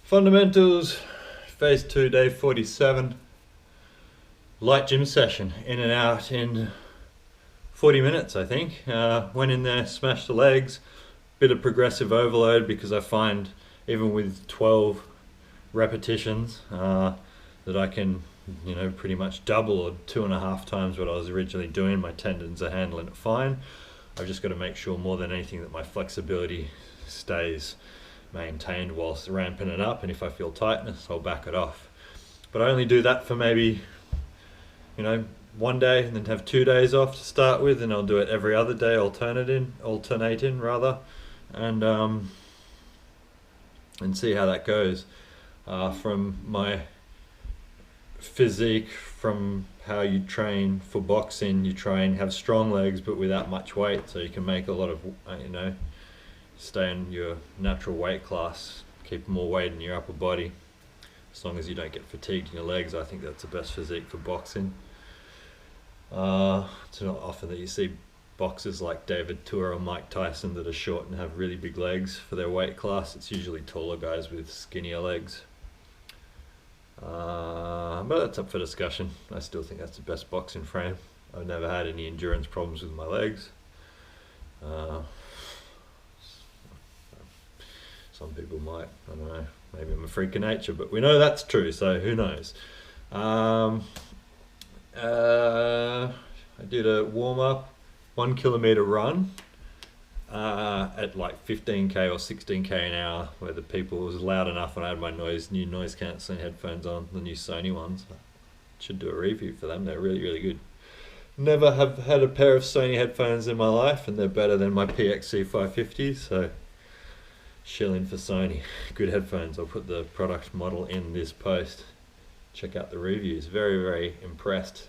Fundamentals, phase 2, day 47. Light gym session, in and out in 40 minutes, I think. Went in there, smashed the legs, bit of progressive overload because I find even with 12 repetitions that I can, pretty much double or 2.5 times what I was originally doing. My tendons are handling it fine. I've just got to make sure more than anything that my flexibility stays maintained whilst ramping it up, and if I feel tightness I'll back it off. But I only do that for maybe one day and then have 2 days off to start with, and I'll do it every other day, alternating and see how that goes. From my physique, from how you train for boxing, you try and have strong legs but without much weight, so you can make a lot of stay in your natural weight class, keep more weight in your upper body. As long as you don't get fatigued in your legs, I think that's the best physique for boxing. It's not often that you see boxers like David Tua or Mike Tyson that are short and have really big legs for their weight class. It's usually taller guys with skinnier legs. But that's up for discussion. I still think that's the best boxing frame. I've never had any endurance problems with my legs. Some people might, I don't know, maybe I'm a freak of nature, but we know that's true, so who knows. I did a warm-up 1 kilometer run at like 15k or 16k an hour, where the people was loud enough and I had my new noise cancelling headphones on, the new Sony ones. I should do a review for them, they're really, really good. Never have had a pair of Sony headphones in my life, and they're better than my PXC 550, so shilling for Sony. Good headphones. I'll put the product model in this post. Check out the reviews. Very, very impressed.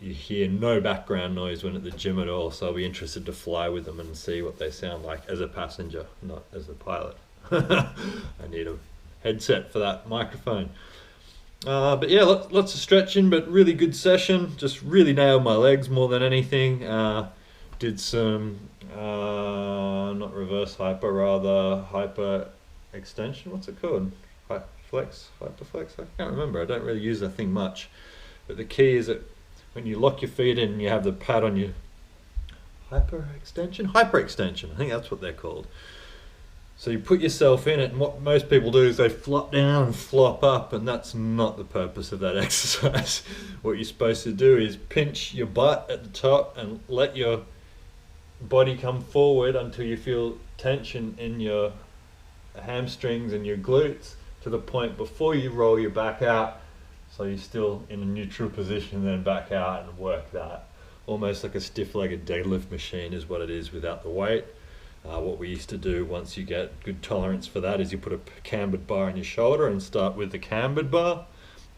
You hear no background noise when at the gym at all, so I'll be interested to fly with them and see what they sound like as a passenger, not as a pilot. I need a headset for that microphone. But yeah, lots of stretching, but really good session. Just really nailed my legs more than anything. Did some not reverse hyper, rather hyper extension. What's it called? Hyperflex. I can't remember. I don't really use that thing much. But the key is that when you lock your feet in, you have the pad on your hyper extension. I think that's what they're called. So you put yourself in it, and what most people do is they flop down and flop up, and that's not the purpose of that exercise. What you're supposed to do is pinch your butt at the top and let your body come forward until you feel tension in your hamstrings and your glutes, to the point before you roll your back out, so you're still in a neutral position, then back out and work that. Almost like a stiff-legged deadlift machine is what it is without the weight. What we used to do, once you get good tolerance for that, is you put a cambered bar on your shoulder and start with the cambered bar,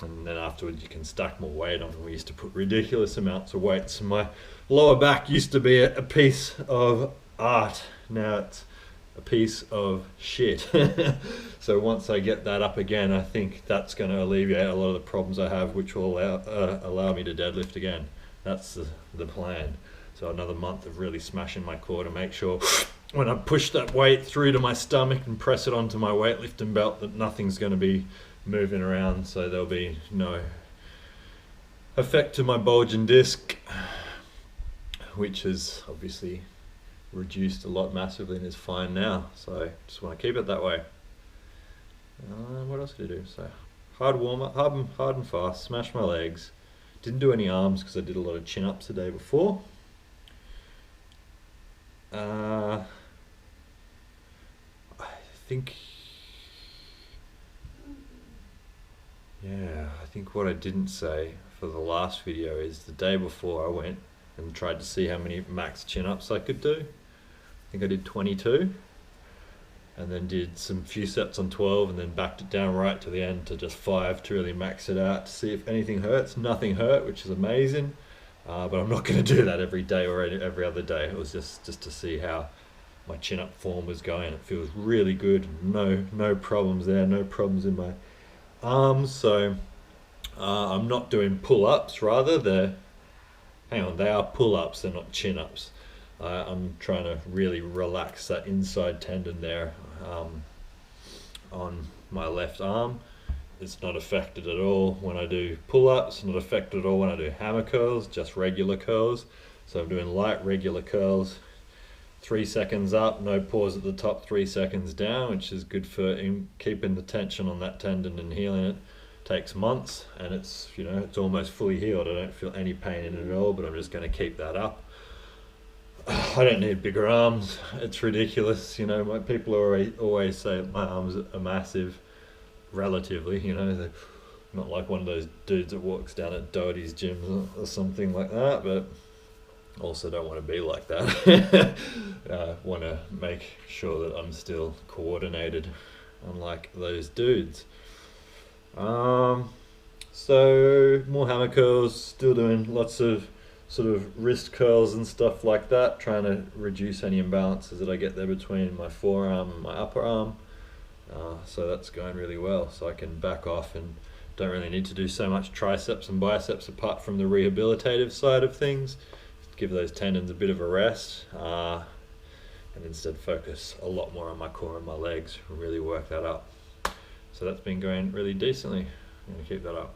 and then afterwards you can stack more weight on. We used to put ridiculous amounts of weight. So my lower back used to be a piece of art. Now it's a piece of shit. So once I get that up again, I think that's going to alleviate a lot of the problems I have, which will allow me to deadlift again. That's the plan. So another month of really smashing my core to make sure when I push that weight through to my stomach and press it onto my weightlifting belt that nothing's going to be moving around, so there'll be no effect to my bulging disc, which has obviously reduced a lot massively and is fine now. So just want to keep it that way. What else did I do? So hard warm up, hard and fast, smash my legs. Didn't do any arms because I did a lot of chin ups the day before. I think what I didn't say for the last video is the day before I went and tried to see how many max chin-ups I could do. I think I did 22, and then did some few sets on 12, and then backed it down right to the end to just 5 to really max it out to see if anything hurts. Nothing hurt, which is amazing, but I'm not going to do that every day or every other day. It was just to see how my chin-up form was going. It feels really good. No problems there, no problems in my arms. So I'm not doing pull-ups, rather they are pull-ups, they're not chin-ups. I'm trying to really relax that inside tendon there on my left arm. It's not affected at all when I do pull-ups, not affected at all when I do hammer curls, just regular curls. So I'm doing light regular curls, 3 seconds up, no pause at the top, 3 seconds down, which is good for keeping the tension on that tendon and healing it. Takes months, and it's, you know, it's almost fully healed. I don't feel any pain in it at all, but I'm just going to keep that up. I don't need bigger arms. It's ridiculous, you know. My people always say my arms are massive, relatively. You know, they're not like one of those dudes that walks down at Doherty's gym or something like that. But also don't want to be like that. Want to make sure that I'm still coordinated, unlike those dudes. So more hammer curls, still doing lots of sort of wrist curls and stuff like that, trying to reduce any imbalances that I get there between my forearm and my upper arm. So that's going really well, so I can back off and don't really need to do so much triceps and biceps apart from the rehabilitative side of things. Give those tendons a bit of a rest, and instead focus a lot more on my core and my legs and really work that up. So that's been going really decently. I'm going to keep that up.